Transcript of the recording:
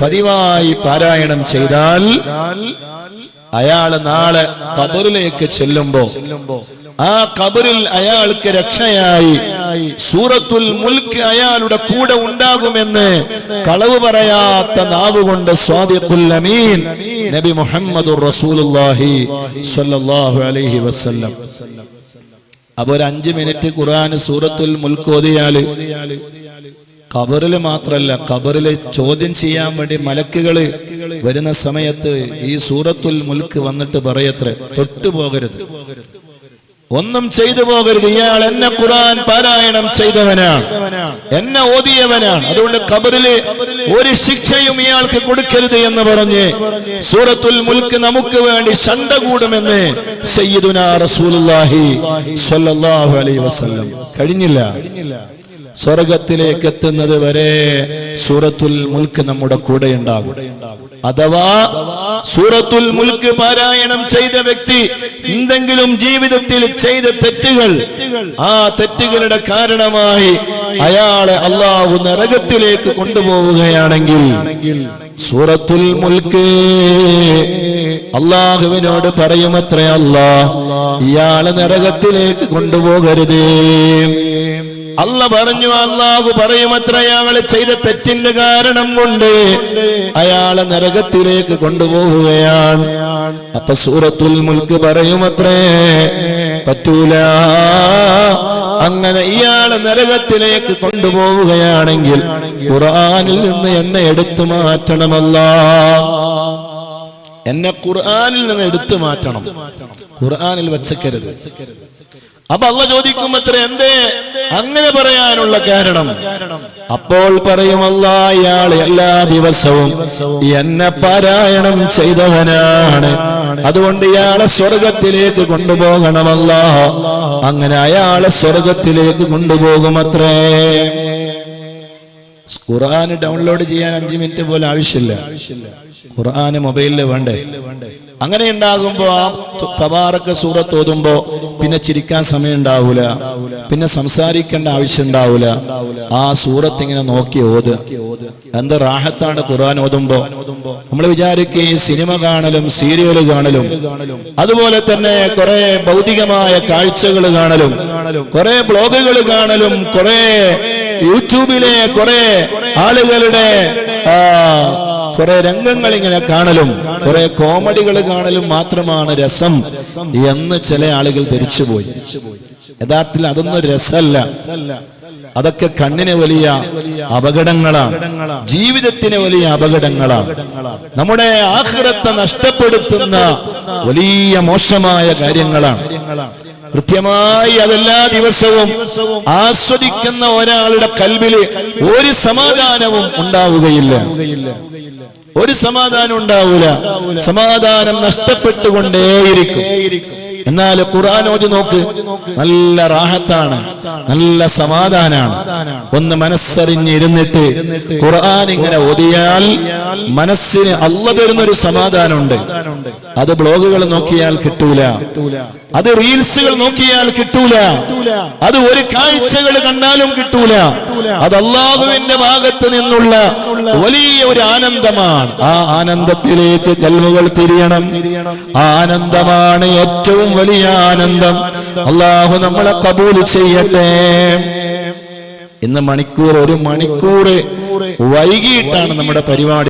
പതിവായി പാരായണം ചെയ്താൽ അയാൾ നാളെ ഖബറിലേക്ക് ചെല്ലുമ്പോ ആ ഖബറിൽ അയാൾക്ക് രക്ഷയായി സൂറത്തുൽ മുൽക്ക് അയാളുടെ കൂടെ ഉണ്ടാകുമെന്ന് കളവ് പറയാത്ത നാവുകൊണ്ട് സ്വാദിഖുൽ അമീൻ നബി മുഹമ്മദുർ റസൂലുള്ളാഹി സ്വല്ലല്ലാഹു അലൈഹി വസല്ലം. അപ്പോൾ ഒരു 5 മിനിറ്റ് ഖുർആൻ സൂറത്തുൽ മുൽക്ക് ഓതിയാൽ ഖബറിൽ മാത്രല്ല, ഖബറിൽ ചോദ്യം ചെയ്യാൻ വേണ്ടി മലക്കുകൾ വരുന്ന സമയത്ത് ഈ സൂറത്തുൽ മുൽക്ക് വന്നിട്ട് പറയത്രേ, തൊട്ടു പോകരുത്, ഒന്നും ചെയ്തു പോകരുത്, ഇയാൾ എന്നെ ഖുർആൻ പാരായണം ചെയ്തവനാണ്, എന്നെ ഓതിയവനാണ്, അതുകൊണ്ട് ഖബറിൽ ഒരു ശിക്ഷയും ഇയാൾക്ക് കൊടുക്കരുത് എന്ന് പറഞ്ഞ് സൂറത്തുൽ മുൽക്ക് നമുക്ക് വേണ്ടി ശണ്ട കൂടുമെന്ന് സയ്യിദുനാ റസൂലുള്ളാഹി സ്വല്ലല്ലാഹു അലൈഹി വസല്ലം. കഴിഞ്ഞില്ല, സ്വർഗത്തിലേക്ക് എത്തുന്നത് വരെ സൂറത്തുൽ മുൽക്ക് നമ്മുടെ കൂടെ ഉണ്ടാകും. അഥവാ സൂറത്തുൽ മുൽക്ക് പാരായണം ചെയ്ത വ്യക്തി എന്തെങ്കിലും ജീവിതത്തിൽ ചെയ്ത തെറ്റുകൾ, ആ തെറ്റുകളുടെ കാരണമായി അയാളെ അല്ലാഹു നരകത്തിലേക്ക് കൊണ്ടുപോവുകയാണെങ്കിൽ സൂറത്തുൽ മുൽക്ക് അല്ലാഹുവിനോട് പറയുമത്രേ, അല്ലാഹ് ഇയാളെ നരകത്തിലേക്ക് കൊണ്ടുപോകരുതേ. പറഞ്ഞു, അല്ലാഹു പറയുമത്ര, അയാളെ ചെയ്ത തെറ്റിന്റെ കാരണം കൊണ്ട് അയാളെ നരകത്തിലേക്ക് കൊണ്ടുപോവുകയാണ്. അപ്പൊ സൂറത്തുൽ മുൽക്ക് പറയുമത്രേ, പറ്റൂല, അങ്ങനെ ഇയാളെ നരകത്തിലേക്ക് കൊണ്ടുപോവുകയാണെങ്കിൽ ഖുർആനിൽ നിന്ന് എന്നെ എടുത്തു മാറ്റണമല്ലാ, എന്നെ ഖുർആനിൽ നിന്ന് എടുത്തു മാറ്റണം, ഖുർആനിൽ വച്ചേക്കരുത്. അപ്പൊ അല്ലാഹ് ചോദിക്കുമത്രേ, എന്തേ അങ്ങനെ പറയാനുള്ള കാരണം? അപ്പോൾ പറയും, അല്ലാഹ് ഇയാൾ എല്ലാ ദിവസവും എന്നെ പാരായണം ചെയ്തവനാണ്, അതുകൊണ്ട് ഇയാളെ സ്വർഗത്തിലേക്ക് കൊണ്ടുപോകണമല്ലാ. അങ്ങനെ അയാളെ സ്വർഗത്തിലേക്ക് കൊണ്ടുപോകുമത്രേ. ഖുർആൻ ഡൗൺലോഡ് ചെയ്യാൻ 5 മിനിറ്റ് പോലും ആവശ്യമില്ല, ഖുർആൻ മൊബൈലിൽ വേണ്ടേ. അങ്ങനെ ഉണ്ടാകുമ്പോ ആ തബാറക സൂറത്ത് ഓതുമ്പോ പിന്നെ ചിരിക്കാൻ സമയം ഉണ്ടാവൂല, പിന്നെ സംസാരിക്കേണ്ട ആവശ്യം ഉണ്ടാവൂല. ആ സൂറത്ത് ഇങ്ങനെ നോക്കി ഓത്, എന്ത് റാഹത്താണ് ഖുർആൻ ഓതുമ്പോ. നമ്മൾ വിചാരിക്കുക ഈ സിനിമ കാണലും സീരിയൽ കാണലും അതുപോലെ തന്നെ കുറെ ഭൗതികമായ കാഴ്ചകൾ കാണലും കുറെ ബ്ലോഗുകൾ കാണലും കുറെ യൂട്യൂബിലെ കുറെ ആളുകളുടെ കുറെ രംഗങ്ങൾ ഇങ്ങനെ കാണലും കുറെ കോമഡികൾ കാണലും മാത്രമാണ് രസം എന്ന് ചില ആളുകൾ ധരിച്ചുപോയി. യഥാർത്ഥത്തിൽ അതൊന്നും രസമല്ല, അതൊക്കെ കണ്ണിന് വലിയ അപകടങ്ങളാണ്, ജീവിതത്തിന് വലിയ അപകടങ്ങളാണ്, നമ്മുടെ ആഖിറത്തെ നഷ്ടപ്പെടുത്തുന്ന വലിയ മോശമായ കാര്യങ്ങളാണ്. കൃത്യമായി അതെല്ലാ ദിവസവും ആസ്വദിക്കുന്ന ഒരാളുടെ കൽബില് ഒരു സമാധാനവും ഉണ്ടാവുകയില്ല, ഒരു സമാധാനം ഉണ്ടാവൂല, സമാധാനം നഷ്ടപ്പെട്ടുകൊണ്ടേയിരിക്കും. എന്നാൽ ഖുർആൻ ഓതി നോക്ക്, നല്ല റാഹത്താണ്, നല്ല സമാധാനാണ്. ഒന്ന് മനസ്സറിഞ്ഞിരുന്നിട്ട് ഖുർആൻ ഇങ്ങനെ ഓതിയാൽ മനസ്സിന് അല്ലാഹ് തരുന്നൊരു സമാധാനമുണ്ട്. അത് ബ്ലോഗുകൾ നോക്കിയാൽ കിട്ടൂല, അത് റീൽസുകൾ നോക്കിയാൽ കിട്ടൂല, അത് ഒരു കാഴ്ചകൾ കണ്ടാലും കിട്ടൂല. അത് അല്ലാഹുവിന്റെ ഭാഗത്ത് നിന്നുള്ള വലിയ ഒരു ആനന്ദമാണ്. ആ ആനന്ദത്തിലേക്ക് കൽവുകൾ തിരിയണം. ആ ആനന്ദമാണ് ഏറ്റവും വലിയ ആനന്ദം. അല്ലാഹു നമ്മളെ ഖബൂൽ ചെയ്യട്ടെ. ഇന്ന് ഒരു മണിക്കൂർ വൈകിട്ടാണ് നമ്മുടെ പരിപാടി.